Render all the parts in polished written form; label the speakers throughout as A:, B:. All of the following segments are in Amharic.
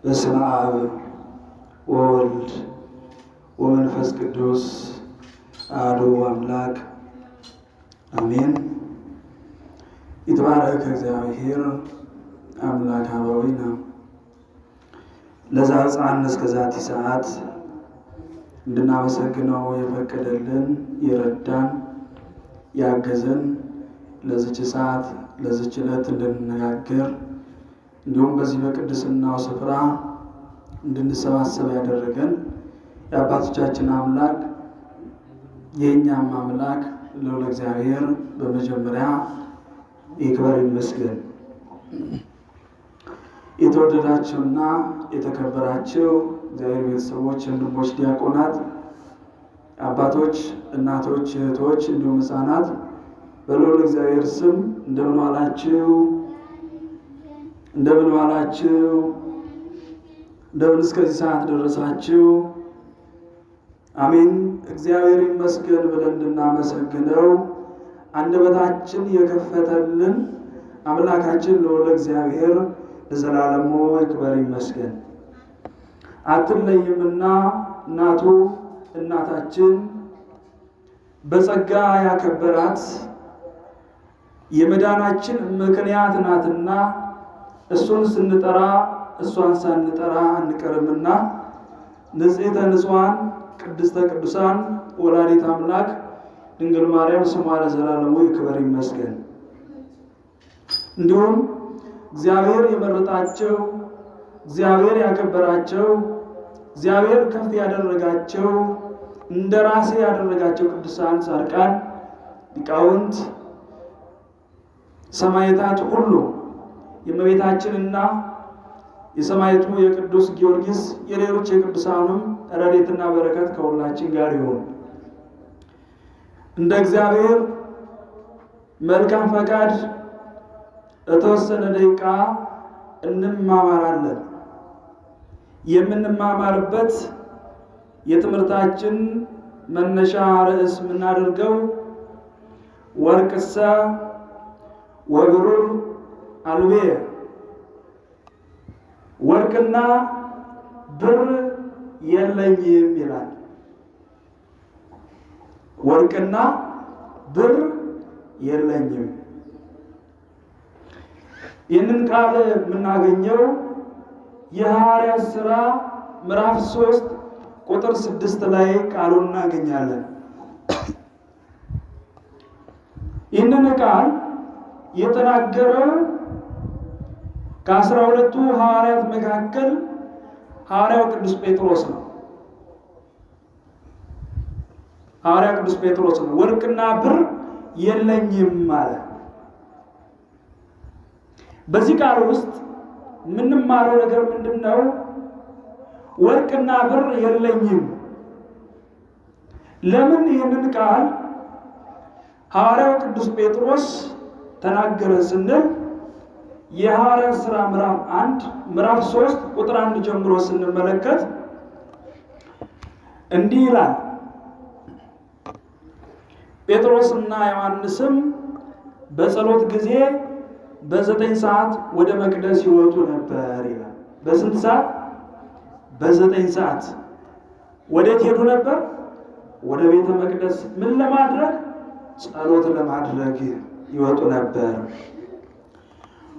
A: በስመ አብ ወወልድ ወመንፈስ ቅዱስ አሐዱ አምላክ አሜን። ይትባረክ እግዚአብሔር አምላክ አበዊነ ለዘአብጽሐነ እስከዛቲ ሰዓት እንድናመሰግነው የፈቀደልን የረዳን ያገዘን ለዚች ሰዓት ለዚች ዕለት እንድንነጋገር እንዲሁም በዚህ በቅድስናው ስፍራ እንድንሰባሰብ ያደረገን የአባቶቻችን አምላክ የእኛም አምላክ ልዑል እግዚአብሔር በመጀመሪያ ይክበር ይመስገን። የተወደዳችሁና የተከበራችሁ እግዚአብሔር ቤተሰቦች፣ ወንድሞች፣ ዲያቆናት፣ አባቶች፣ እናቶች፣ እህቶች እንዲሁም ሕፃናት በልዑል እግዚአብሔር ስም እንደምን ዋላችሁ? እንደምን ዋላችሁ? እንደምን እስከዚህ ሰዓት ደረሳችሁ? አሜን። እግዚአብሔር ይመስገን ብለን እንድናመሰግነው አንደበታችን የከፈተልን አምላካችን ልዑል እግዚአብሔር ለዘላለሙ ይክበር ይመስገን። አትለይምና እናቱ እናታችን በጸጋ ያከበራት የመዳናችን ምክንያት ናትና እሱን ስንጠራ እሷን ሳንጠራ አንቀርምና ንጽሕተ ንጹሐን ቅድስተ ቅዱሳን ወላዲተ አምላክ ድንግል ማርያም ስሟ ለዘላለሙ ይክበር ይመስገን። እንዲሁም እግዚአብሔር የመረጣቸው እግዚአብሔር ያከበራቸው እግዚአብሔር ከፍ ያደረጋቸው እንደራሴ ያደረጋቸው ቅዱሳን ጻድቃን ሊቃውንት ሰማዕታት ሁሉ የእመቤታችንና የሰማዕቱ የቅዱስ ጊዮርጊስ የሌሎች የቅዱሳኑም ረድኤትና በረከት ከሁላችን ጋር ይሁን። እንደ እግዚአብሔር መልካም ፈቃድ ለተወሰነ ደቂቃ እንማማራለን። የምንማማርበት የትምህርታችን መነሻ ርዕስ የምናደርገው ወርቅሰ ወብሩር አልቤየ፣ ወርቅና ብር የለኝም ይላል። ወርቅና ብር የለኝም። ይህንን ቃል የምናገኘው የሐዋርያት ሥራ ምዕራፍ 3 ቁጥር 6 ላይ ቃሉን እናገኛለን። ይህንን ቃል የተናገረው ከ12ቱ ሐዋርያት መካከል ሐዋርያው ቅዱስ ጴጥሮስ ነው። ሐዋርያው ቅዱስ ጴጥሮስ ነው። ወርቅና ብር የለኝም ማለት። በዚህ ቃል ውስጥ የምንማረው ነገር ምንድን ነው? ወርቅና ብር የለኝም። ለምን ይህንን ቃል ሐዋርያው ቅዱስ ጴጥሮስ ተናገረ ስንል የሐዋርያት ሥራ ምዕራፍ 3 ቁጥር 1 ጀምሮ ስንመለከት እንዲህ ይላል። ጴጥሮስና ዮሐንስም በጸሎት ጊዜ በ9 ሰዓት ወደ መቅደስ ይወጡ ነበር ይላል። በስንት ሰዓት? በ9 ሰዓት። ወዴት ሄዱ ነበር? ወደ ቤተ መቅደስ። ምን ለማድረግ? ጸሎት ለማድረግ ይወጡ ነበር።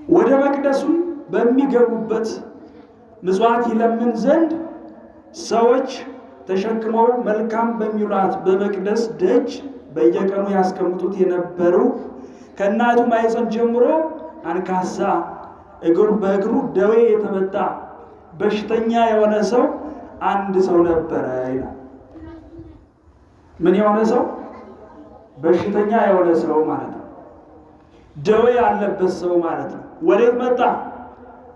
A: ወደ መቅደሱም በሚገቡበት ምጽዋት ይለምን ዘንድ ሰዎች ተሸክመው መልካም በሚሏት በመቅደስ ደጅ በየቀኑ ያስቀምጡት የነበሩ ከእናቱ ማኅፀን ጀምሮ አንካሳ በእግሩ ደዌ የተመታ በሽተኛ የሆነ ሰው አንድ ሰው ነበረ ይላል። ምን የሆነ ሰው? በሽተኛ የሆነ ሰው ማለት ነው። ደዌ ያለበት ሰው ማለት ነው። ወዴት መጣ?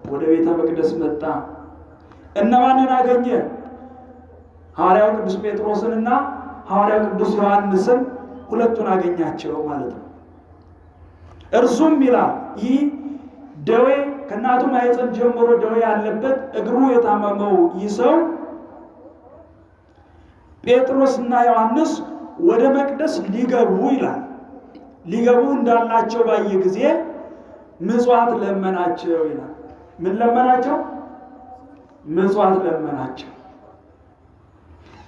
A: ወደ ቤተ መቅደስ መጣ። እነማንን አገኘ? ሐዋርያው ቅዱስ ጴጥሮስንና ሐዋርያው ቅዱስ ዮሐንስን፣ ሁለቱን አገኛቸው ማለት ነው። እርሱም ይላል ይህ ደዌ ከእናቱ ማኅፀን ጀምሮ ደዌ ያለበት እግሩ የታመመው ይህ ሰው ጴጥሮስና ዮሐንስ ወደ መቅደስ ሊገቡ ይላል ሊገቡ እንዳላቸው ባየ ጊዜ ምጽዋት ለመናቸው ይላል። ምን ለመናቸው? ምጽዋት ለመናቸው።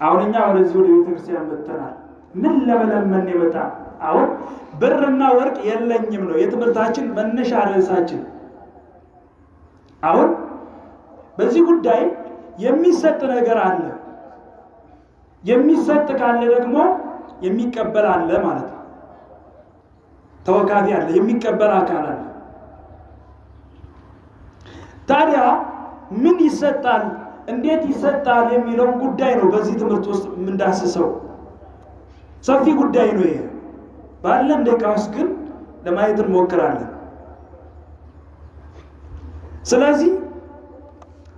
A: አሁን እኛ ወደዚህ ወደ ቤተክርስቲያን መጥተናል። ምን ለመለመን ይመጣ? አሁን ብርና ወርቅ የለኝም ነው የትምህርታችን መነሻ ርዕሳችን። አሁን በዚህ ጉዳይ የሚሰጥ ነገር አለ። የሚሰጥ ካለ ደግሞ የሚቀበል አለ ማለት ነው። ተወካፊ አለ፣ የሚቀበል አካል አለ። ታዲያ ምን ይሰጣል፣ እንዴት ይሰጣል የሚለውን ጉዳይ ነው በዚህ ትምህርት ውስጥ የምንዳስሰው። ሰፊ ጉዳይ ነው ይሄ። ባለን ደቂቃ ውስጥ ግን ለማየት እንሞክራለን። ስለዚህ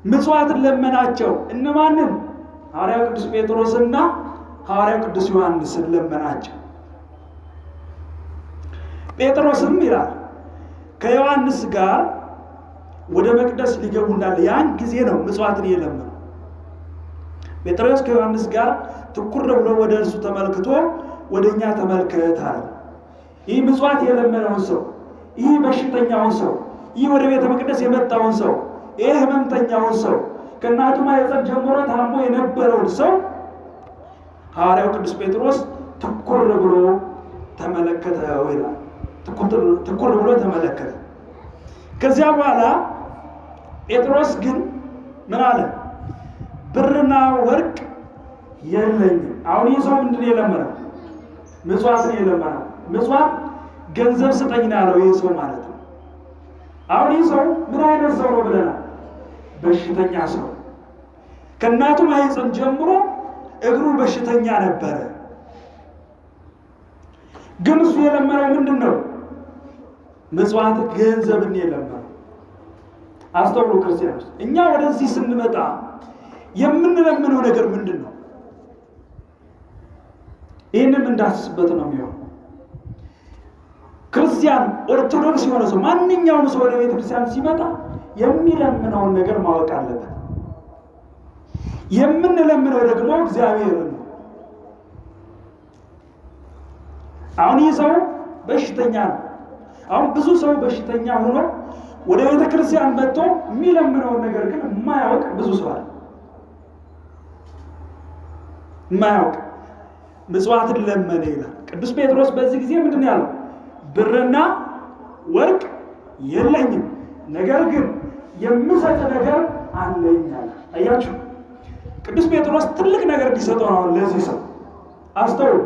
A: ምጽዋትን ለመናቸው። እነማንን? ሐዋርያው ቅዱስ ጴጥሮስና ሐዋርያው ቅዱስ ዮሐንስን ለመናቸው። ጴጥሮስም ይላል ከዮሐንስ ጋር ወደ መቅደስ ሊገቡ እንዳለ ያን ጊዜ ነው ምጽዋትን የለመነው። ጴጥሮስ ከዮሐንስ ጋር ትኩር ብሎ ወደ እርሱ ተመልክቶ ወደኛ ተመልከት አለው። ይህ ምጽዋት የለመነውን ሰው፣ ይህ በሽተኛውን ሰው፣ ይህ ወደ ቤተ መቅደስ የመጣውን ሰው፣ ይህ ህመምተኛውን ሰው፣ ከእናቱ ማኅፀን ጀምሮ ታሞ የነበረውን ሰው ሐዋርያው ቅዱስ ጴጥሮስ ትኩር ብሎ ተመለከተው ይላል። ትኩር ብሎ ተመለከተ። ከዚያ በኋላ ጴጥሮስ ግን ምን አለ? ብርና ወርቅ የለኝም። አሁን ይህ ሰው ምንድን የለመነው? ምጽዋትን የለመነው። ምጽዋት ገንዘብ ስጠኝ ነው ያለው ይህ ሰው ማለት ነው። አሁን ይህ ሰው ምን አይነት ሰው ነው ብለናል? በሽተኛ ሰው። ከእናቱ ማኅፀን ጀምሮ እግሩ በሽተኛ ነበረ። ግን እሱ የለመነው ምንድን ነው? ምጽዋት ገንዘብን የለመነው። አስተውሉ ክርስቲያኖች፣ እኛ ወደዚህ ስንመጣ የምንለምነው ነገር ምንድን ነው? ይህንን እንዳስስበት ነው የሚሆነው። ክርስቲያን ኦርቶዶክስ የሆነ ሰው ማንኛውም ሰው ወደ ቤተክርስቲያን ሲመጣ የሚለምነውን ነገር ማወቅ አለበት። የምንለምነው ደግሞ እግዚአብሔርን ነው። አሁን ይህ ሰው በሽተኛ ነው። አሁን ብዙ ሰው በሽተኛ ሆኖ ወደ ቤተክርስቲያን መጥቶ የሚለምነውን ነገር ግን የማያውቅ ብዙ ሰው አለ። የማያውቅ ምጽዋትን ለመነ ይላል ቅዱስ ጴጥሮስ። በዚህ ጊዜ ምንድን ያለው? ብርና ወርቅ የለኝም፣ ነገር ግን የምሰጥ ነገር አለኝ አለ። አያችሁ፣ ቅዱስ ጴጥሮስ ትልቅ ነገር እንዲሰጠው ነው ለዚህ ሰው። አስተውሉ።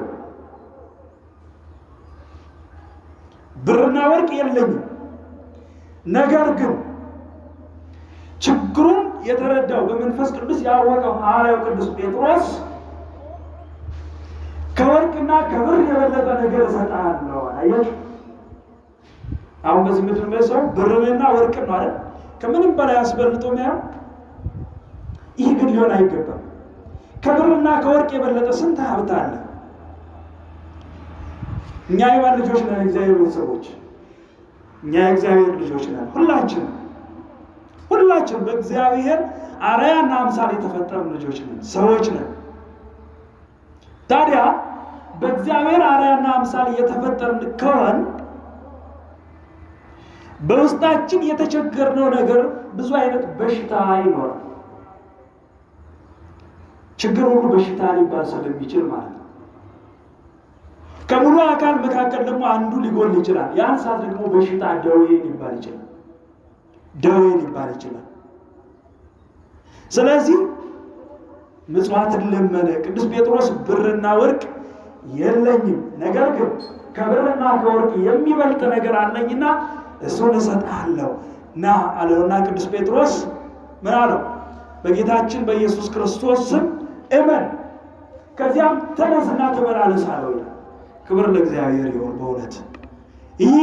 A: ብርና ወርቅ የለኝም፣ ነገር ግን ችግሩን የተረዳው በመንፈስ ቅዱስ ያወቀው ሐዋርያው ቅዱስ ጴጥሮስ ከወርቅና ከብር የበለጠ ነገር እሰጥሃለሁ። አያችሁ፣ አሁን በዚህ ምድር ላይ ሰው ብርንና ወርቅን ነው አይደል ከምንም በላይ አስበልጦ ነው። ይህ ግን ሊሆን አይገባም። ከብርና ከወርቅ የበለጠ ስንት ሀብት አለ። እኛ የማን ልጆች ነን? እግዚአብሔር ቤተሰቦች። እኛ የእግዚአብሔር ልጆች ነን። ሁላችን በእግዚአብሔር አርአያና አምሳል የተፈጠርን ልጆች ነን፣ ሰዎች ነን። ታዲያ በእግዚአብሔር አርአያና አምሳል የተፈጠርን ከሆን በውስጣችን የተቸገርነው ነገር ብዙ አይነት በሽታ ይኖራል። ችግር ሁሉ በሽታ ሊባል ስለሚችል ማለት ነው። ከሙሉ አካል መካከል ደግሞ አንዱ ሊጎል ይችላል። ያን ሰዓት ደግሞ በሽታ ደዌ ሊባል ይችላል። ስለዚህ ምጽዋትን ለመነ ቅዱስ ጴጥሮስ። ብርና ወርቅ የለኝም፣ ነገር ግን ከብርና ከወርቅ የሚበልጥ ነገር አለኝና እሱን እሰጥሃለሁ ና አለውና ቅዱስ ጴጥሮስ ምን አለው? በጌታችን በኢየሱስ ክርስቶስ ስም እመን፣ ከዚያም ተነስና ተመላለስ አለው ይላል። ክብር ለእግዚአብሔር ይሁን። በእውነት ይህ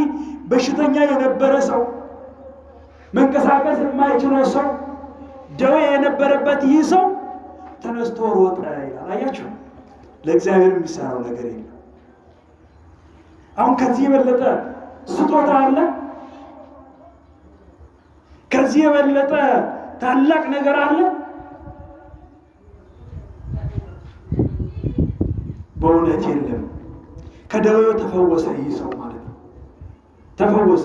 A: በሽተኛ የነበረ ሰው፣ መንቀሳቀስ የማይችለው ሰው፣ ደዌ የነበረበት ይህ ሰው ተነስቶ ሮጠ ይላል። አያችሁ፣ ለእግዚአብሔር የሚሰራው ነገር የለም። አሁን ከዚህ የበለጠ ስጦታ አለ? ከዚህ የበለጠ ታላቅ ነገር አለ? በእውነት የለም። ከደዌው ተፈወሰ ይህ ሰው ማለት ነው። ተፈወሰ።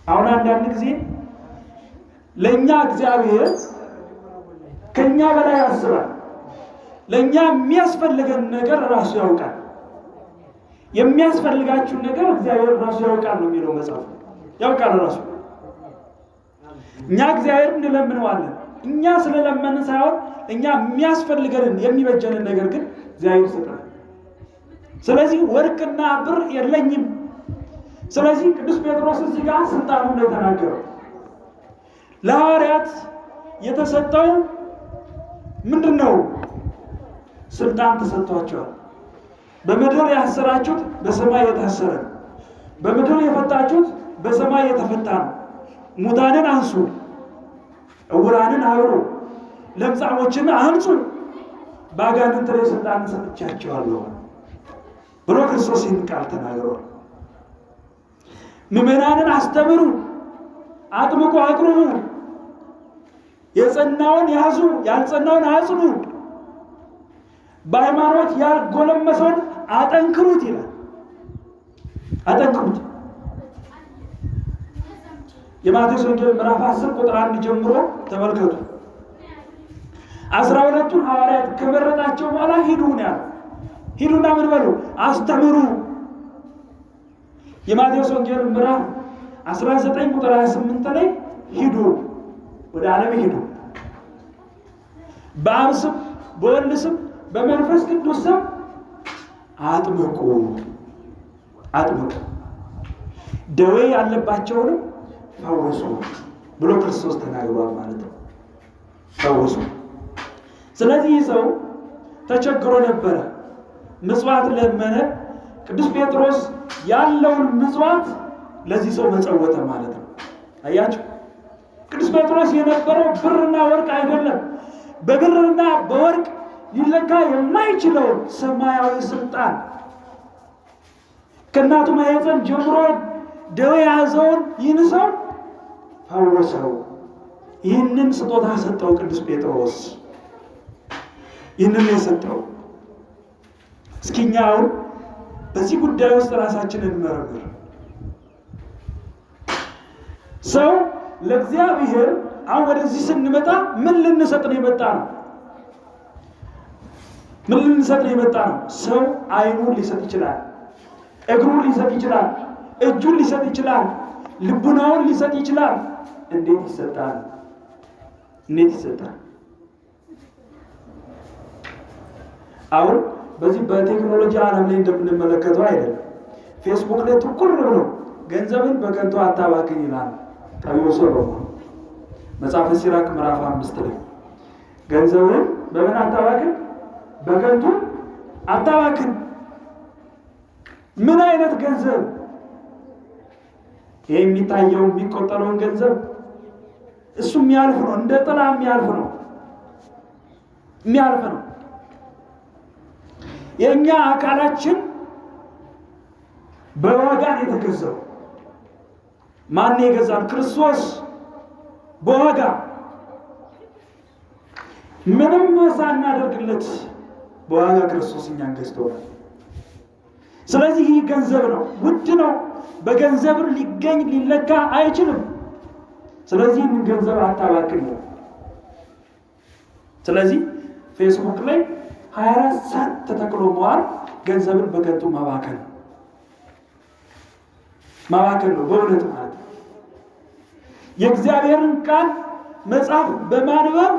A: አሁን አንዳንድ ጊዜ ለእኛ እግዚአብሔር ከኛ በላይ ያስባል። ለእኛ የሚያስፈልገን ነገር ራሱ ያውቃል። የሚያስፈልጋችሁን ነገር እግዚአብሔር ራሱ ያውቃል ነው የሚለው መጽሐፍ። ያውቃል ራሱ። እኛ እግዚአብሔር እንለምነዋለን። እኛ ስለለመንን ሳይሆን እኛ የሚያስፈልገንን የሚበጀንን ነገር ግን እግዚአብሔር ይሰጣል። ስለዚህ ወርቅና ብር የለኝም። ስለዚህ ቅዱስ ጴጥሮስ እዚህ ጋር ስልጣኑን እንደተናገረው ለሐዋርያት የተሰጠው ምንድነው? ስልጣን ተሰጥቷቸዋል። በምድር ያሰራችሁት በሰማይ የታሰረ ነው፣ በምድር የፈታችሁት በሰማይ የተፈታ ነው። ሙታንን አንሱ፣ ዕውራንን አብሩ፣ ለምጻሞችን አንጹ፣ በአጋንንት ላይ ስልጣን ሰጥቻቸዋለሁ ብሎ ክርስቶስ ይህን ቃል ተናግሯል። ምዕመናንን አስተምሩ፣ አጥምቁ፣ አቅርቡ፣ የጸናውን ያዙ፣ ያልጸናውን አጽኑ፣ በሃይማኖት ያልጎለመሰውን አጠንክሩት ይላል። አጠንክሩት። የማቴዎስ ወንጌል ምዕራፍ 10 ቁጥር 1 ጀምሮ ተመልከቱ። 12ቱን ሐዋርያት ከመረጣቸው በኋላ ሂዱ ነው ያለው። ሂዱና ምን በሉ? አስተምሩ። የማቴዎስ ወንጌል ምዕራፍ 19 ቁጥር 28 ላይ ሂዱ፣ ወደ ዓለም ሂዱ፣ በአብ ስም በወልድ ስም በመንፈስ ቅዱስ ስም አጥምቁ፣ አጥምቁ፣ ደዌ ያለባቸውንም ፈውሱ ብሎ ክርስቶስ ተናግሯል ማለት ነው። ፈውሱ። ስለዚህ ይህ ሰው ተቸግሮ ነበረ፣ ምጽዋት ለመነ። ቅዱስ ጴጥሮስ ያለውን ምጽዋት ለዚህ ሰው መጸወተ ማለት ነው። አያችሁ፣ ቅዱስ ጴጥሮስ የነበረው ብርና ወርቅ አይደለም። በብርና በወርቅ ሊለካ የማይችለውን ሰማያዊ ስልጣን ከእናቱ ማኅፀን ጀምሮ ደዌ የያዘውን ይህን ሰው ፈወሰው። ይህንን ስጦታ ሰጠው ቅዱስ ጴጥሮስ። ይህንን የሰጠው እስኪ እኛ አሁን በዚህ ጉዳይ ውስጥ ራሳችንን እንመርምር። ሰው ለእግዚአብሔር አሁን ወደዚህ ስንመጣ ምን ልንሰጥ ነው የመጣ ነው? ምን ልንሰጥ ነው የመጣ ነው? ሰው ዓይኑን ሊሰጥ ይችላል፣ እግሩን ሊሰጥ ይችላል፣ እጁን ሊሰጥ ይችላል፣ ልቡናውን ሊሰጥ ይችላል። እንዴት ይሰጣል? እንዴት ይሰጣል? አሁን በዚህ በቴክኖሎጂ ዓለም ላይ እንደምንመለከተው አይደለም። ፌስቡክ ላይ ትኩር ብሎ ገንዘብን በከንቱ አታባክን ይላል ጠቢቡ ሰሎሞን መጽሐፈ ሲራክ ምዕራፍ 5 ላይ ገንዘብን በምን አታባክን? በከንቱ አታባክን። ምን አይነት ገንዘብ? ይሄ የሚታየው የሚቆጠረውን ገንዘብ እሱ የሚያልፍ ነው፣ እንደ ጥላ የሚያልፍ ነው፣ የሚያልፍ ነው። የኛ አካላችን በዋጋ የተገዛው ማን የገዛን? ክርስቶስ በዋጋ ምንም ሳናደርግለት በዋጋ ክርስቶስ እኛን ገዝቶናል። ስለዚህ ይህ ገንዘብ ነው፣ ውድ ነው። በገንዘብ ሊገኝ ሊለካ አይችልም። ስለዚህ ይህን ገንዘብ አታባክን ነው። ስለዚህ ፌስቡክ ላይ 24 ሰዓት ተተክሎ መዋል ገንዘብን በከንቱ ማባከን ነው በእውነት ማለት ነው። የእግዚአብሔርን ቃል መጽሐፍ በማንበብ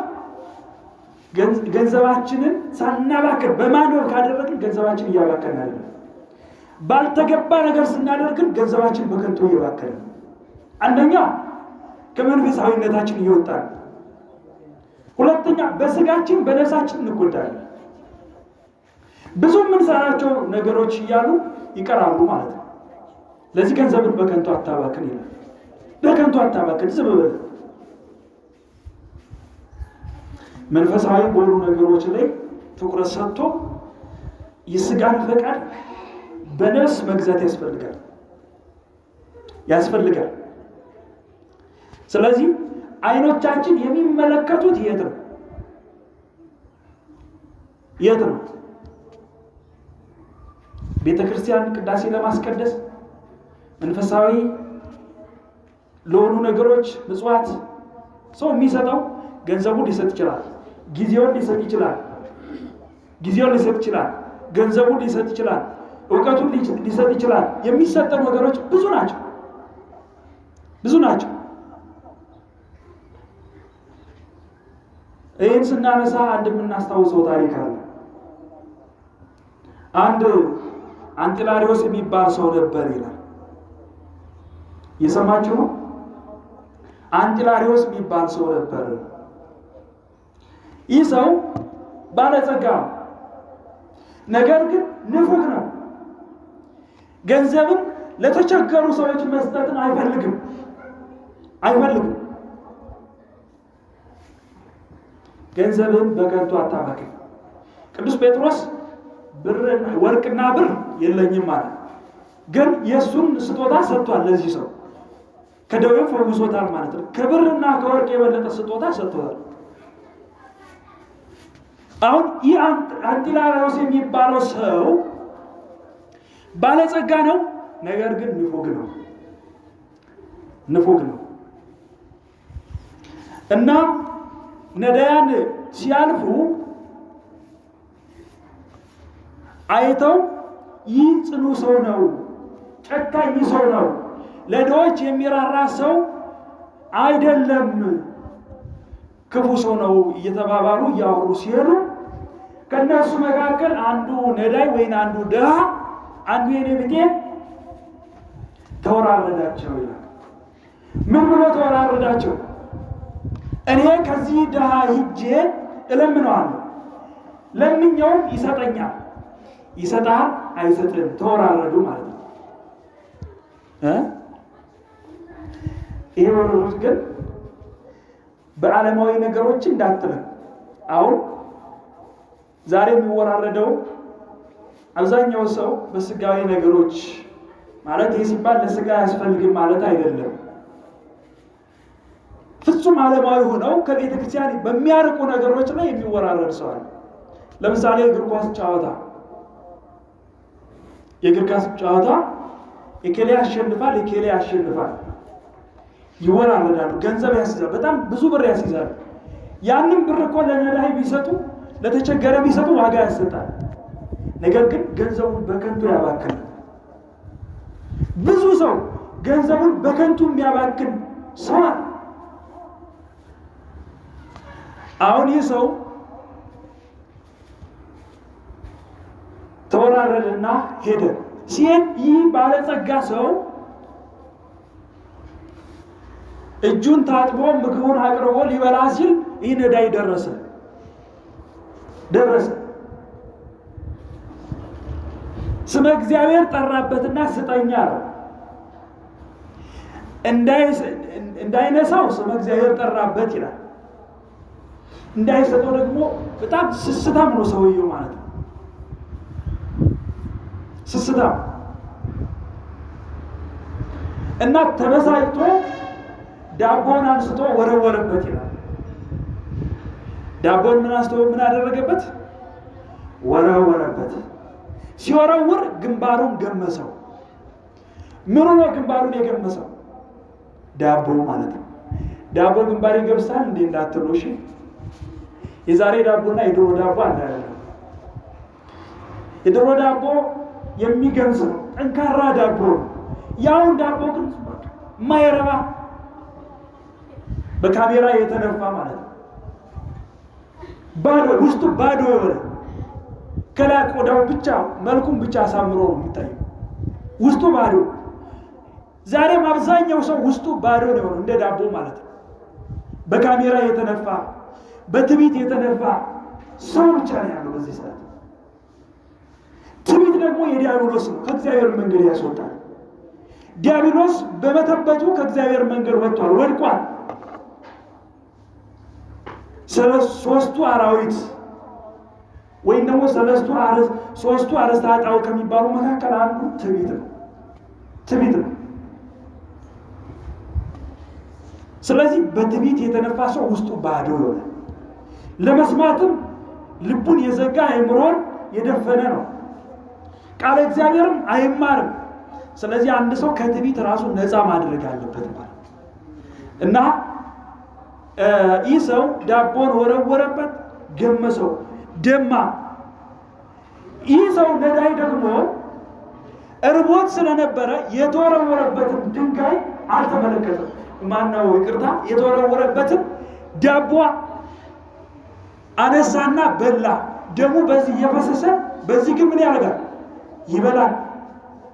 A: ገንዘባችንን ሳናባክን በማንበብ ካደረግን ገንዘባችን እያባከን አይደለም። ባልተገባ ነገር ስናደርግን ገንዘባችን በከንቱ እየባከን፣ አንደኛ ከመንፈሳዊነታችን እየወጣን፣ ሁለተኛ በስጋችን በነፍሳችን እንጎዳለን። ብዙ የምንሰራቸው ነገሮች እያሉ ይቀራሉ ማለት ነው። ለዚህ ገንዘብን በከንቱ አታባክን ይላል። በከንቱ አታባክን፣ ዝም በል። መንፈሳዊ በሆኑ ነገሮች ላይ ትኩረት ሰጥቶ የስጋን ፈቃድ በነፍስ መግዛት ያስፈልጋል። ስለዚህ አይኖቻችን የሚመለከቱት የት ነው? ቤተክርስቲያን ቅዳሴ ለማስቀደስ መንፈሳዊ ለሆኑ ነገሮች ምጽዋት ሰው የሚሰጠው ገንዘቡን ሊሰጥ ይችላል፣ ጊዜውን ሊሰጥ ይችላል፣ ገንዘቡን ሊሰጥ ይችላል፣ እውቀቱን ሊሰጥ ይችላል። የሚሰጠው ነገሮች ብዙ ናቸው። ይህን ስናነሳ አንድ የምናስታውሰው ታሪክ አለ። አንድ አንጢላሪዎስ የሚባል ሰው ነበር ይላል። የሰማችሁ ነው? አንጢላሪዎስ የሚባል ሰው ነበር። ይህ ሰው ባለጸጋ ነው፣ ነገር ግን ንፉግ ነው። ገንዘብን ለተቸገሩ ሰዎች መስጠትን አይፈልግም። ገንዘብን በከንቱ አታባክን። ቅዱስ ጴጥሮስ ወርቅና ብር የለኝም ማለት ግን የእሱን ስጦታ ሰጥቷል። ለዚህ ሰው ከደዌው ፈውሶታል ማለት ነው። ከብርና ከወርቅ የበለጠ ስጦታ ሰጥቷል። አሁን ይህ አንጢላሪዎስ የሚባለው ሰው ባለጸጋ ነው፣ ነገር ግን ንፉግ ነው እና ነዳያን ሲያልፉ አይተው ይህ ጽኑ ሰው ነው፣ ጨካኝ ሰው ነው፣ ለድሆች የሚራራ ሰው አይደለም፣ ክፉ ሰው ነው እየተባባሉ እያወሩ ሲሄዱ ከነሱ መካከል አንዱ ነዳይ ወይም አንዱ ድሃ አንዱ የኔ ቢጤ ተወራረዳቸው ይላል። ምን ብሎ ተወራረዳቸው? እኔ ከዚህ ድሃ ሂጄ እለምነዋለሁ፣ ለምኜውም ይሰጠኛል፣ ይሰጣል አይሰጥም። ተወራረዱ ማለት ነው። ይሄ ወረሩት ግን በዓለማዊ ነገሮች እንዳትልም። አሁን ዛሬ የሚወራረደው አብዛኛው ሰው በስጋዊ ነገሮች ማለት ይህ ሲባል ለስጋ ያስፈልግም ማለት አይደለም። ፍጹም ዓለማዊ ሆነው ከቤተ ክርስቲያን በሚያርቁ ነገሮች ላይ የሚወራረድ ሰው አለ። ለምሳሌ የእግር ኳስ ጨዋታ የኬሌ ያሸንፋል፣ ይወራረዳሉ። ገንዘብ ያስይዛል፣ በጣም ብዙ ብር ያስይዛል። ያንን ብር እኮ ለነዳይ ቢሰጡ ለተቸገረ ቢሰጡ ዋጋ ያሰጣል። ነገር ግን ገንዘቡን በከንቱ ያባክናል። ብዙ ሰው ገንዘቡን በከንቱ የሚያባክን ሰው አለ። አሁን ይህ ሰው ተወራረደና ሄደ። ሲሄድ ይህ ባለጸጋ ሰው እጁን ታጥቦ ምግቡን አቅርቦ ሊበላ ሲል ይህ ነዳይ ደረሰ። ስመ እግዚአብሔር ጠራበትና ስጠኛ አለው። እንዳይነሳው ስመ እግዚአብሔር ጠራበት ይላል። እንዳይሰጠው ደግሞ በጣም ስስታም ነው ሰውየው ማለት ነው። ስስታም እና ተበሳጭቶ ዳቦን አንስቶ ወረወረበት ይላል። ዳቦን ምን አደረገበት? ወረወረበት። ሲወረውር ግንባሩን ገመሰው። ምኑ ነው ግንባሩን የገመሰው? ዳቦ ማለት ነው። ዳቦ ግንባር ይገብሳል እንዴ እንዳትሉ እሺ። የዛሬ ዳቦና የድሮ ዳቦ አንድ አይደለም። የድሮ ዳቦ የሚገምስ ነው፣ ጠንካራ ዳቦ ነው። ያውን ዳቦ ግን የማይረባ በካሜራ የተነፋ ማለት ነው። ባዶ ውስጡ ባዶ የሆነ ከላይ ቆዳው ብቻ መልኩን ብቻ አሳምሮ ነው የሚታየው፣ ውስጡ ባዶ። ዛሬም አብዛኛው ሰው ውስጡ ባዶ ነው እንደ ዳቦ ማለት ነው። በካሜራ የተነፋ በትዕቢት የተነፋ ሰው ብቻ ነው ያለው በዚህ ሰዓት። ትዕቢት ደግሞ የዲያብሎስ ነው፣ ከእግዚአብሔር መንገድ ያስወጣል። ዲያብሎስ በመተበቱ ከእግዚአብሔር መንገድ ወጥቷል፣ ወድቋል። ሶስቱ አራዊት ወይም ደግሞ ሶስቱ አርእስተ ኃጣውእ ከሚባሉ መካከል አንዱ ትዕቢት ነው። ስለዚህ በትዕቢት የተነፋ ሰው ውስጡ ባዶ ይሆናል። ለመስማትም ልቡን የዘጋ አእምሮን የደፈነ ነው። ቃለ እግዚአብሔርም አይማርም። ስለዚህ አንድ ሰው ከትዕቢት ራሱን ነፃ ማድረግ አለበት ማለት እና ይህ ሰው ዳቦን ወረወረበት፣ ገመሰው፣ ደማ። ይህ ሰው ነዳይ ደግሞ እርቦት ስለነበረ የተወረወረበትን ድንጋይ አልተመለከተም። ማነው ይቅርታ፣ የተወረወረበትን ዳቦ አነሳና በላ። ደሙ በዚህ እየፈሰሰ በዚህ ግን ምን ያደርጋል? ይበላል።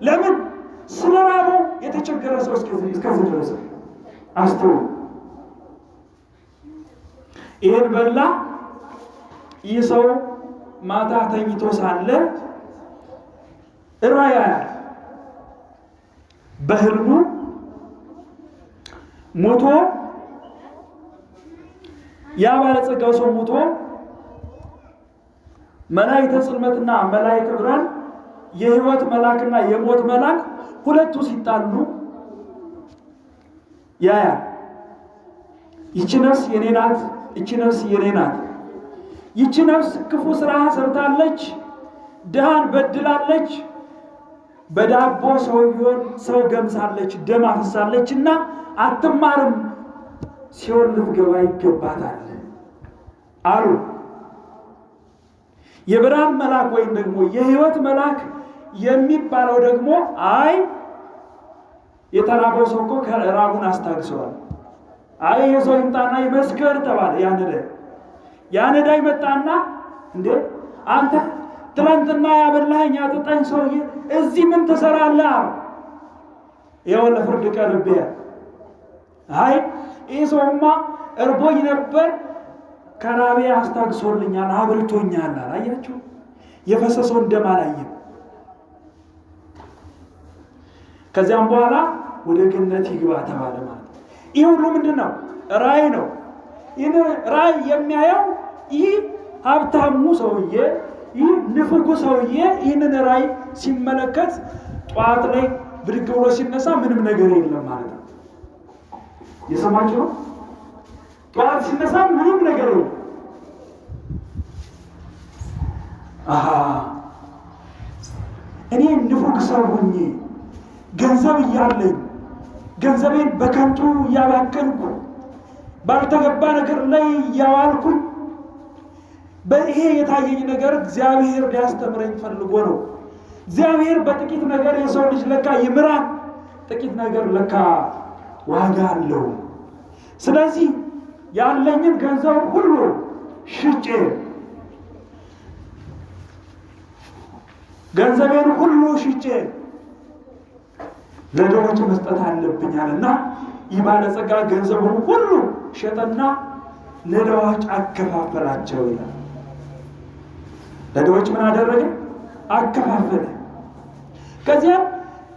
A: ለምን? ስለራበው የተቸገረ ሰው እስከዚህ ድረስ አስተውሉ። ይህን በላ። ይህ ሰው ማታ ተኝቶ ሳለ ራእይ ያያል። በህልሙ ሞቶ ያ ባለጸጋው ሰው ሞቶ መላእክተ ጽልመትና መላእክተ ብርሃን የህይወት መልአክና የሞት መልአክ ሁለቱ ሲጣሉ ያያል። ይቺ ነፍስ የኔ ናት፣ ይቺ ነፍስ የኔ ናት። ይቺ ነፍስ ክፉ ስራ ሰርታለች፣ ድሃን በድላለች፣ በዳቦ ሰው ገምሳለች፣ ደም አፍሳለችና አትማርም፣ ሲኦል ልትገባ ይገባታል አሉ። የብርሃን መልአክ ወይም ደግሞ የህይወት መልአክ የሚባለው ደግሞ አይ የተራበው ሰው እኮ ከራቡን አስታግሰዋል፣ አይ የሰው ይምጣና ይመስክር ተባለ። ያነዳ ይመጣና እንዴ አንተ ትላንትና ያበላኸኝ ያጠጣኝ ሰውዬ እዚህ ምን ትሰራለህ? ይኸው ለፍርድ ቀርቤ። አይ ይህ ሰውማ እርቦኝ ነበር ከራቤ አስታግሶልኛል፣ አብልቶኛል። አያችሁ፣ የፈሰሰውን ደም አላየም። ከዚያም በኋላ ወደ ገነት ይግባ ተባለ ማለት ነው። ይህ ሁሉ ምንድን ነው? ራእይ ነው። ይህን ራእይ የሚያየው ይህ ሀብታሙ ሰውዬ፣ ይህ ንፉጉ ሰውዬ ይህንን ራእይ ሲመለከት ጠዋት ላይ ብድግ ብሎ ሲነሳ ምንም ነገር የለም ማለት ነው። የሰማችሁ ነው? ጠዋት ሲነሳ ምንም ነገር የለም። እኔ ንፉግ ሰው ሆኜ ገንዘብ እያለኝ ገንዘቤን በከንቱ እያባከንኩ ባልተገባ ነገር ላይ እያዋልኩኝ በይሄ የታየኝ ነገር እግዚአብሔር ሊያስተምረኝ ፈልጎ ነው። እግዚአብሔር በጥቂት ነገር የሰው ልጅ ለካ ይምራል። ጥቂት ነገር ለካ ዋጋ አለው። ስለዚህ ያለኝን ገንዘብ ሁሉ ሽጬ ገንዘቤን ሁሉ ሽጬ ለድሆች መስጠት አለብኛልና ይህ ባለጸጋ ገንዘቡን ሁሉ ሸጠና ለድሆች አከፋፈላቸው ይላል። ለድሆች ምን አደረገ? አከፋፈለ። ከዚያም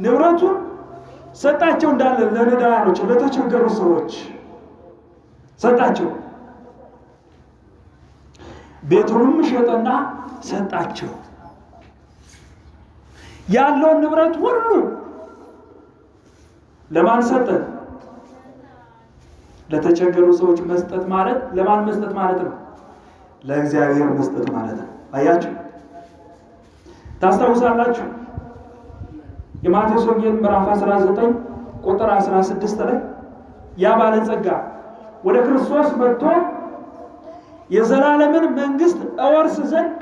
A: ንብረቱን ሰጣቸው፣ እንዳለ ለነዳያኖች፣ ለተቸገሩ ሰዎች ሰጣቸው። ቤቱንም ሸጠና ሰጣቸው። ያለውን ንብረት ሁሉ ለማን ሰጠ? ለተቸገሩ ሰዎች መስጠት ማለት ለማን መስጠት ማለት ነው? ለእግዚአብሔር መስጠት ማለት ነው። አያችሁ፣ ታስታውሳላችሁ የማቴዎስ ወንጌል ምዕራፍ 19 ቁጥር 16 ላይ ያ ባለጸጋ ወደ ክርስቶስ መጥቶ የዘላለምን መንግስት እወርስ ዘንድ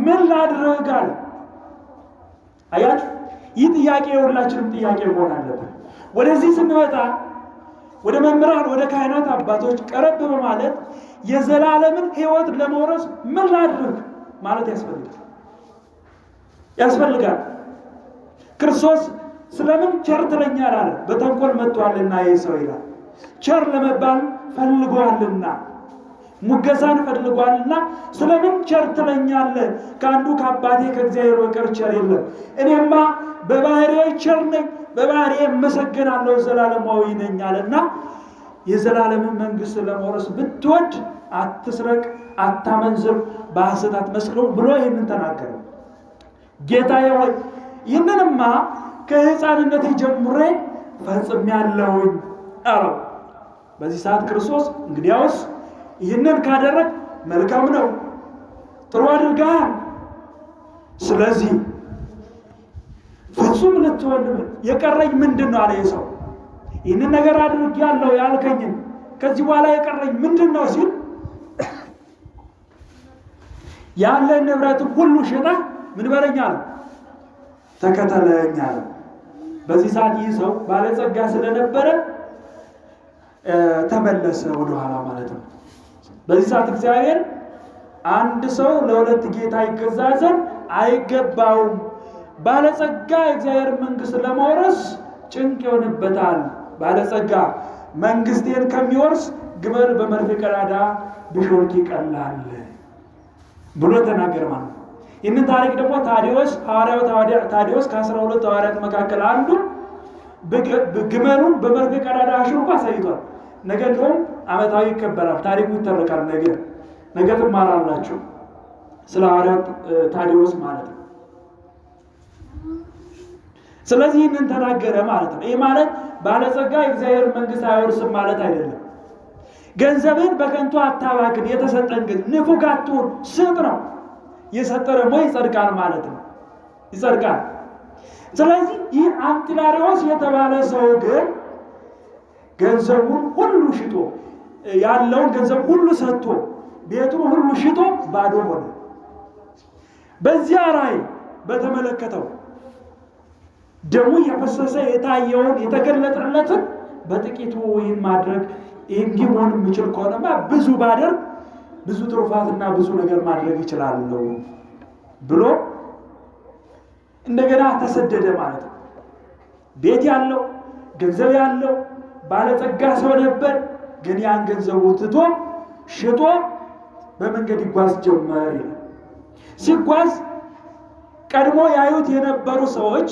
A: ምን ላድርግ አለ። አያችሁ፣ ይህ ጥያቄ የሁላችንም ጥያቄ መሆን አለበት። ወደዚህ ስንመጣ ወደ መምህራን፣ ወደ ካህናት አባቶች ቀረብ በማለት የዘላለምን ሕይወት ለመውረስ ምን ላድርግ ማለት ያስፈልጋል። ክርስቶስ ስለምን ቸር ትለኛለህ አለ። በተንኮል መጥቷልና ይህ ሰው ይላል። ቸር ለመባል ፈልጓልና፣ ሙገሳን ፈልጓልና ስለምን ቸር ትለኛለህ? ከአንዱ ከአባቴ ከእግዚአብሔር በቀር ቸር የለም። እኔማ በባህሪዬ ቸር ነኝ፣ በባህሪዬ እመሰገናለሁ፣ ዘላለማዊ ነኝ አለና የዘላለምን መንግስት ለመውረስ ብትወድ አትስረቅ፣ አታመንዝር፣ በሐሰት አትመስክር ብሎ ይህንን ተናገረ። ጌታዬ ሆይ ይህንንማ ከሕፃንነቴ ጀምሬ ፈጽሜያለሁኝ አለው። በዚህ ሰዓት ክርስቶስ እንግዲያውስ ይህንን ካደረግ መልካም ነው፣ ጥሩ አድርገሃል። ስለዚህ ፍጹም ልትሆን የቀረኝ ምንድን ነው አለ ሰው። ይህንን ነገር አድርጌያለሁ ያልከኝን ከዚህ በኋላ የቀረኝ ምንድን ነው ሲል ያለ ንብረት ሁሉ ሽጠህ ምን በለኝ አለ ተከተለኝ አለ። በዚህ ሰዓት ይህ ሰው ባለጸጋ ስለነበረ ተመለሰ ወደኋላ ማለት ነው። በዚህ ሰዓት እግዚአብሔር አንድ ሰው ለሁለት ጌታ ይገዛ ዘንድ አይገባውም፣ ባለጸጋ የእግዚአብሔር መንግስት ለመውረስ ጭንቅ ይሆንበታል፣ ባለጸጋ መንግስቴን ከሚወርስ ግመል በመርፌ ቀዳዳ ቢሾልክ ይቀላል ብሎ ተናገረ ማለት ነው። ይህንን ታሪክ ደግሞ ታዲዮስ ሐዋርያው ታዲዮስ ከ12 ሐዋርያት መካከል አንዱ ግመሉን በመርፌ ቀዳዳ አሽርቆ አሳይቷል። ነገ እንደውም ዓመታዊ ይከበራል፣ ታሪኩ ይተረካል። ነገ ትማራላችሁ ስለ ሐዋርያው ታዲዮስ ማለት ነው። ስለዚህ ይህንን ተናገረ ማለት ነው። ይህ ማለት ባለጸጋ የእግዚአብሔር መንግስት አይወርስም ማለት አይደለም። ገንዘብን በከንቱ አታባክን፣ የተሰጠን ግን ንፉግ አትሁን፣ ስጥ ነው። የሰጠ ደግሞ ይጸድቃል ማለት ነው፣ ይጸድቃል። ስለዚህ ይህ አንጢላሪዎስ የተባለ ሰው ግን ገንዘቡን ሁሉ ሽጦ ያለውን ገንዘብ ሁሉ ሰጥቶ ቤቱን ሁሉ ሽጦ ባዶ ሆነ። በዚያ ራእይ በተመለከተው ደሙ የፈሰሰ የታየውን የተገለጠለትን በጥቂቱ ይህን ማድረግ እንዲህ መሆን የሚችል ከሆነማ ብዙ ባደርግ ብዙ ትሩፋትና ብዙ ነገር ማድረግ ይችላለሁ ብሎ እንደገና ተሰደደ ማለት ነው። ቤት ያለው ገንዘብ ያለው ባለጸጋ ሰው ነበር። ግን ያን ገንዘቡ ትቶ ሽጦ በመንገድ ይጓዝ ጀመር ይላል። ሲጓዝ ቀድሞ ያዩት የነበሩ ሰዎች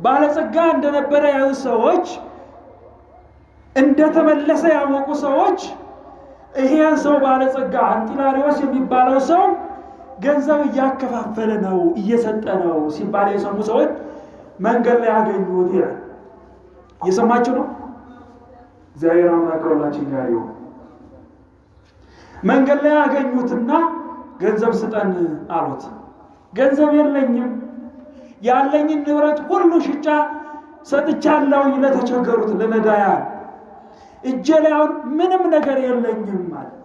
A: ባለጸጋ እንደነበረ ያዩት ሰዎች እንደተመለሰ ያወቁ ሰዎች ይሄ ሰው ባለጸጋ አንጢላሪዎስ የሚባለው ሰው ገንዘብ እያከፋፈለ ነው እየሰጠ ነው ሲባል የሰሙ ሰዎች መንገድ ላይ ያገኙት ይላል። እየሰማችሁ ነው? እግዚአብሔር አምላክ ሁላችን ጋር ይሁን። መንገድ ላይ ያገኙትና ገንዘብ ስጠን አሉት። ገንዘብ የለኝም፣ ያለኝን ንብረት ሁሉ ሽጫ ሰጥቻለሁ ለተቸገሩት ለነዳያን፣ እጄ ላይ አሁን ምንም ነገር የለኝም ማለት።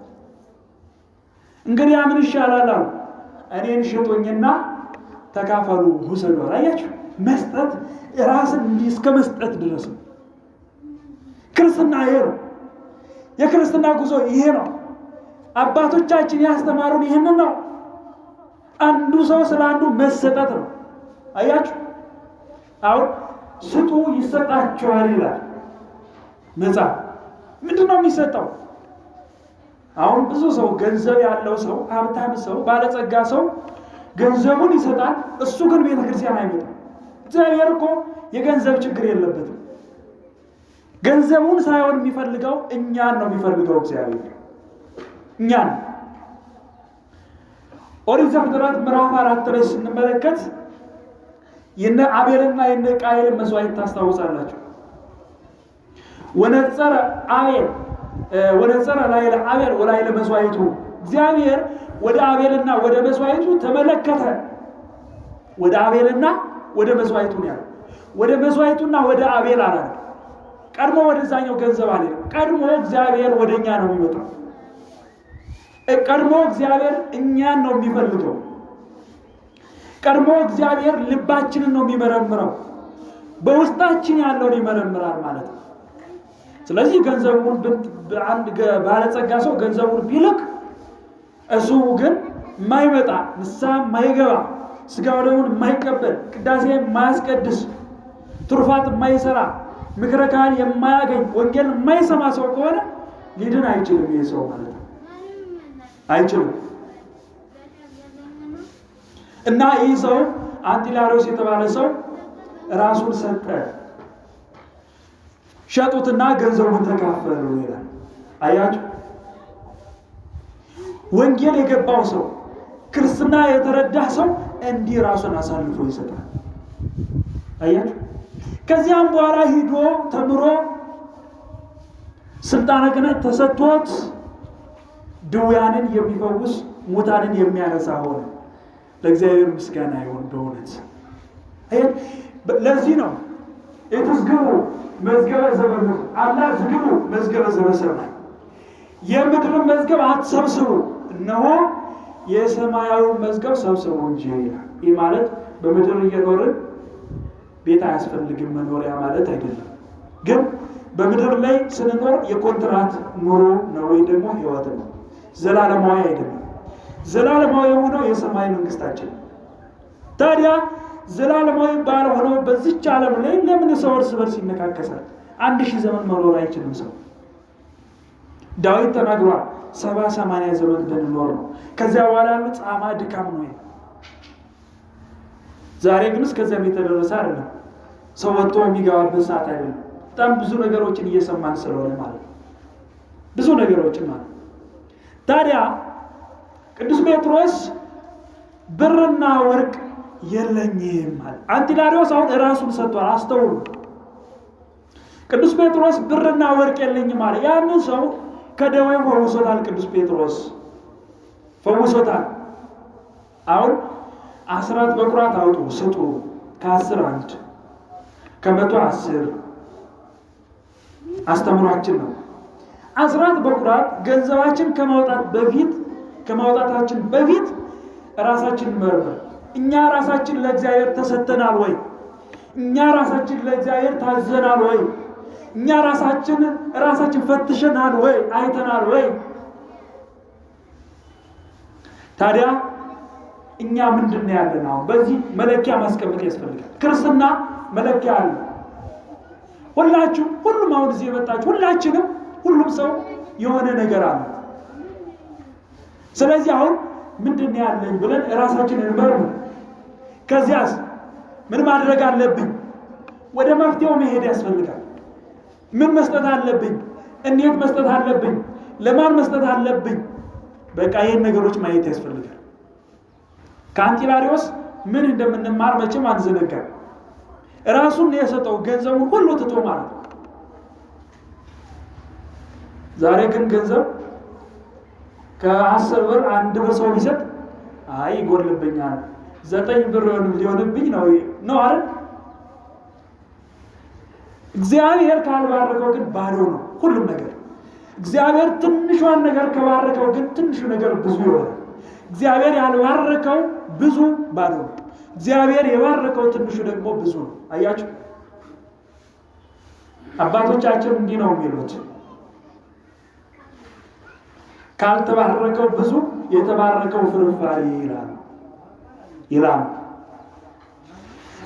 A: እንግዲህ ምን ይሻላል አሉ። እኔን ሽጡኝና ተካፈሉ ውሰዱ። አያችሁ፣ መስጠት ራስን እስከ መስጠት ድረስ ነው። ክርስትና ይሄ ነው። የክርስትና ጉዞ ይሄ ነው። አባቶቻችን ያስተማሩን ይህንን ነው። አንዱ ሰው ስለ አንዱ መሰጠት ነው። አያችሁ፣ አሁን ስጡ ይሰጣችኋል ይላል መጽሐፍ። ምንድን ነው የሚሰጠው? አሁን ብዙ ሰው ገንዘብ ያለው ሰው፣ ሀብታም ሰው፣ ባለጸጋ ሰው ገንዘቡን ይሰጣል። እሱ ግን ቤተ ክርስቲያን አይመጣም። እግዚአብሔር እኮ የገንዘብ ችግር የለበትም። ገንዘቡን ሳይሆን የሚፈልገው እኛን ነው የሚፈልገው እግዚአብሔር እኛን። ኦሪት ዘፍጥረት ምዕራፍ 4 ላይ ስንመለከት የነ አቤልና የነ ቃየልን መስዋዕት ታስታውሳላችሁ። ወነጸረ ላዕለ አቤል ወላዕለ መስዋዕቱ። እግዚአብሔር ወደ አቤልና ወደ መስዋዕቱ ተመለከተ። ወደ አቤልና ወደ መስዋዕቱ ነው ያለው። ወደ መስዋዕቱና ወደ አቤል አላለ። ቀድሞ ወደዛኛው ገንዘብ አለ። ቀድሞ እግዚአብሔር ወደኛ ነው የሚመጣው። ቀድሞ እግዚአብሔር እኛን ነው የሚፈልገው። ቀድሞ እግዚአብሔር ልባችንን ነው የሚመረምረው። በውስጣችን ያለውን ይመረምራል ማለት ነው። ስለዚህ ገንዘቡን አንድ ባለጸጋ ሰው ገንዘቡን ቢልክ እሱ ግን የማይመጣ ንስሐ የማይገባ ስጋው ደሙን የማይቀበል ቅዳሴ የማያስቀድስ ትሩፋት የማይሰራ ምክረ ካህን የማያገኝ ወንጌል የማይሰማ ሰው ከሆነ ሊድን አይችልም። ይሄ ሰው ማለት ነው አይችልም። እና ይህ ሰው አንጢላሪዎስ የተባለ ሰው ራሱን ሰጠ። ሸጡትና ገንዘቡን ተካፈሉ ይላል። አያችሁ፣ ወንጌል የገባው ሰው ክርስትና የተረዳ ሰው እንዲህ ራሱን አሳልፎ ይሰጣል። አያችሁ፣ ከዚያም በኋላ ሂዶ ተምሮ ስልጣነ ክህነት ተሰጥቶት ድውያንን የሚፈውስ ሙታንን የሚያነሳ ሆነ። ለእግዚአብሔር ምስጋና ይሁን። በእውነት ለዚህ ነው ኢትዝግቡ መዝገበ ዘበምድር አላ ዝግቡ መዝገበ ዘበሰማይ፣ የምድር መዝገብ አትሰብስቡ እነሆ የሰማያዊ መዝገብ ሰብስቡ እንጂ ይላል። ይህ ማለት በምድር እየኖርን ቤት አያስፈልግም መኖሪያ ማለት አይደለም። ግን በምድር ላይ ስንኖር የኮንትራት ኑሮ ነው ወይ ደግሞ ህይወት ነው፣ ዘላለማዊ አይደለም። ዘላለማዊ የሆነው የሰማይ መንግስታችን። ታዲያ ዘላለማዊ ባልሆነው በዚች ዓለም ላይ ለምን ሰው እርስ በርስ ይነካከሳል? 1000 ዘመን መኖር አይችልም ሰው። ዳዊት ተናግሯል 70-80 ዘመን ብንኖር ነው። ከዚያ በኋላ ያለው ጻማ ድካም ነው። ዛሬ ግን እስከዚያም የተደረሰ አይደለም። ሰው ወጥቶ የሚገባበት ሰዓት አይደለም። በጣም ብዙ ነገሮችን እየሰማን ስለሆነ ማለት ነው። ብዙ ነገሮችን ማለት ታዲያ ቅዱስ ጴጥሮስ ብርና ወርቅ የለኝም ማለት አንጢላሪዎስ አሁን ራሱን ሰጥቷል። አስተውሉ። ቅዱስ ጴጥሮስ ብርና ወርቅ የለኝም ማለት ያንን ሰው ከደዌው ፈውሶታል። ቅዱስ ጴጥሮስ ፈውሶታል። አሁን 10 በኩራት አውጡ ስጡ፣ ከ10 1 ከ100 10 አስተምሯችን ነው። 10 በኩራት ገንዘባችን ከማውጣታችን በፊት ራሳችን መርመር። እኛ ራሳችን ለእግዚአብሔር ተሰጥተናል ወይ? እኛ ራሳችን ለእግዚአብሔር ታዘናል ወይ? እኛ ራሳችን ፈትሸናል ወይ? አይተናል ወይ? ታዲያ እኛ ምንድነው ያለን? አሁን በዚህ መለኪያ ማስቀመጥ ያስፈልጋል። ክርስትና መለኪያ አለ። ሁሉም አሁን እዚህ የመጣችሁ ሁሉም ሰው የሆነ ነገር አለ። ስለዚህ አሁን ምንድነው ያለኝ ብለን ራሳችንን እንመርምር። ከዚያስ ምን ማድረግ አለብኝ? ወደ መፍትሄው መሄድ ያስፈልጋል። ምን መስጠት አለብኝ? እንዴት መስጠት አለብኝ? ለማን መስጠት አለብኝ? በቃ ይሄን ነገሮች ማየት ያስፈልጋል። ከአንጢላሪዎስ ምን እንደምንማር መቼም አንዘነጋም። ራሱን የሰጠው ገንዘቡን ሁሉ ትቶ ማለት ነው። ዛሬ ግን ገንዘብ ከ10 ብር 1 ብር ሰው ቢሰጥ አይ ይጎልብኛል 9 ብር ሊሆንብኝ ነው አይደል? እግዚአብሔር ካልባረከው ግን ባዶ ነው ሁሉም ነገር። እግዚአብሔር ትንሿን ነገር ከባረከው ግን ትንሹ ነገር ብዙ ይሆናል። እግዚአብሔር ያልባረከው ብዙ ባዶ ነው። እግዚአብሔር የባረከው ትንሹ ደግሞ ብዙ ነው። አያችሁ፣ አባቶቻችን እንዲህ ነው የሚሉት፣ ካልተባረከው ብዙ የተባረከው ፍርፋሪ ይላል።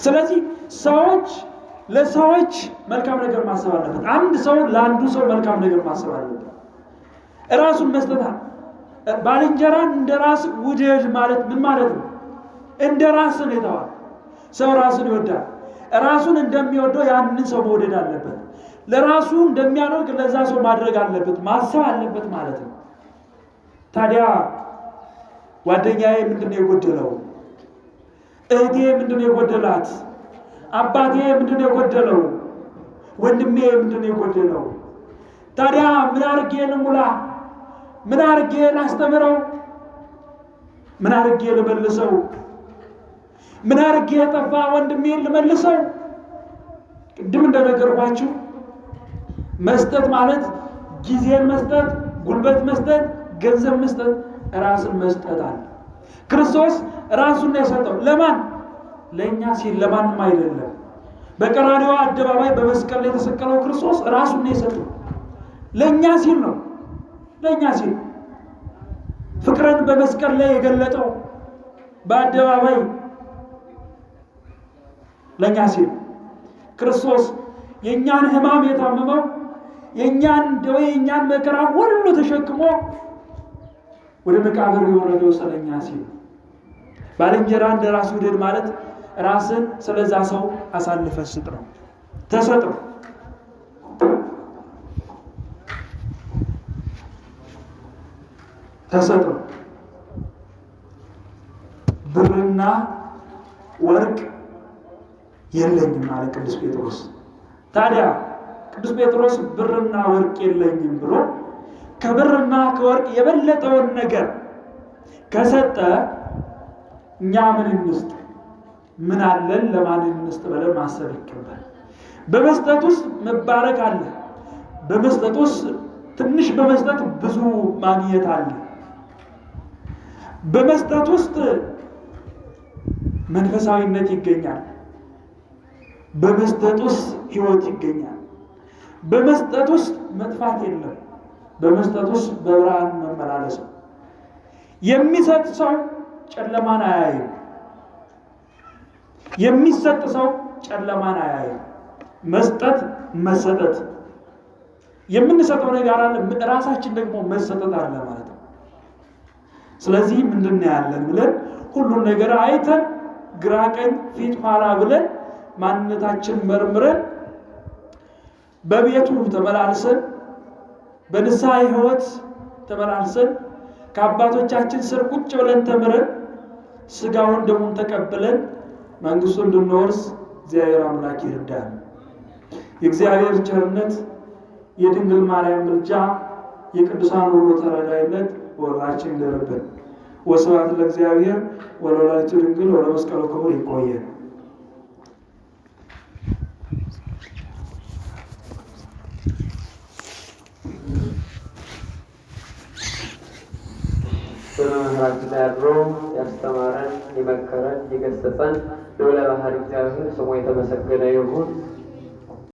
A: ስለዚህ ሰዎች ለሰዎች መልካም ነገር ማሰብ አለበት። አንድ ሰው ለአንዱ ሰው መልካም ነገር ማሰብ አለበት። ራሱን መስጠት ባልንጀራን እንደ ራስ ውደድ ማለት ምን ማለት ነው? እንደ ራስ ነው የተባለው። ሰው ራሱን ይወዳል። ራሱን እንደሚወደው ያንን ሰው መውደድ አለበት። ለራሱ እንደሚያደርግ ለዛ ሰው ማድረግ አለበት፣ ማሰብ አለበት ማለት ነው። ታዲያ ጓደኛዬ ምንድነው የጎደለው? እህቴ ምንድነው የጎደላት? አባቴ ምንድነው የጎደለው? ወንድሜ ምንድነው የጎደለው? ታዲያ ምን አድርጌ ልሙላ? ምን አድርጌ ላስተምረው? ምን አድርጌ ልመልሰው? ምን አድርጌ የጠፋ ወንድሜን ልመልሰው? ቅድም እንደነገርኳችሁ መስጠት ማለት ጊዜን መስጠት፣ ጉልበት መስጠት፣ ገንዘብ መስጠት፣ ራስን መስጠት አለ። ክርስቶስ ራሱን ነው የሰጠው። ለማን? ለእኛ ሲል፣ ለማንም አይደለም። በቀራንዮ አደባባይ በመስቀል ላይ የተሰቀለው ክርስቶስ ራሱን ነው የሰጠው። ለእኛ ሲል ነው። ለእኛ ሲል ፍቅርን በመስቀል ላይ የገለጠው በአደባባይ ለእኛ ሲል ክርስቶስ የእኛን ሕማም የታመመው የእኛን ደዌ የእኛን መከራ ሁሉ ተሸክሞ ወደ መቃብር የወረደው ስለኛ ሲል። ባልንጀራ እንደ ራስ ውደድ ማለት ራስን ስለዛ ሰው አሳልፈ ስጥ ነው። ተሰጥ ነው። ተሰጥ ነው። ብርና ወርቅ የለኝም አለ ቅዱስ ጴጥሮስ። ታዲያ ቅዱስ ጴጥሮስ ብርና ወርቅ የለኝም ብሎ ከብርና ከወርቅ የበለጠውን ነገር ከሰጠ እኛ ምን እንስጥ? ምን አለን ለማን እንስጥ ብለን ማሰብ ይገባል። በመስጠት ውስጥ መባረክ አለ። በመስጠት ውስጥ ትንሽ በመስጠት ብዙ ማግኘት አለ። በመስጠት ውስጥ መንፈሳዊነት ይገኛል። በመስጠት ውስጥ ሕይወት ይገኛል። በመስጠት ውስጥ መጥፋት የለም። በመስጠት ውስጥ በብርሃን መመላለስ። የሚሰጥ ሰው ጨለማን አያይም። የሚሰጥ ሰው ጨለማን አያይም። መስጠት መሰጠት የምንሰጠው ነገር አለ፣ ራሳችን ደግሞ መሰጠት አለ ማለት ነው። ስለዚህ ምንድነው ያለን ብለን ሁሉን ነገር አይተን ግራ ቀኝ ፊት ኋላ ብለን ማንነታችን መርምረን በቤቱ ተመላልሰን በንስሐ ሕይወት ተመላልሰን ከአባቶቻችን ስር ቁጭ ብለን ተምረን ስጋውን ደሙን ተቀብለን መንግስቱን እንድንወርስ እግዚአብሔር አምላክ ይርዳን። የእግዚአብሔር ቸርነት፣ የድንግል ማርያም ምልጃ፣ የቅዱሳን ሁሉ ተራዳኢነት በሁላችን ይደርብን። ወስብሐት ለእግዚአብሔር ወለወላዲቱ ድንግል ወለመስቀሉ ክቡር። ይቆየን።
B: በመምህራችን ላይ አድሮ ያስተማረን፣ የመከረን፣ የገሰጸን ልዑለ ባሕርይ እግዚአብሔር ስሙ የተመሰገነ ይሁን።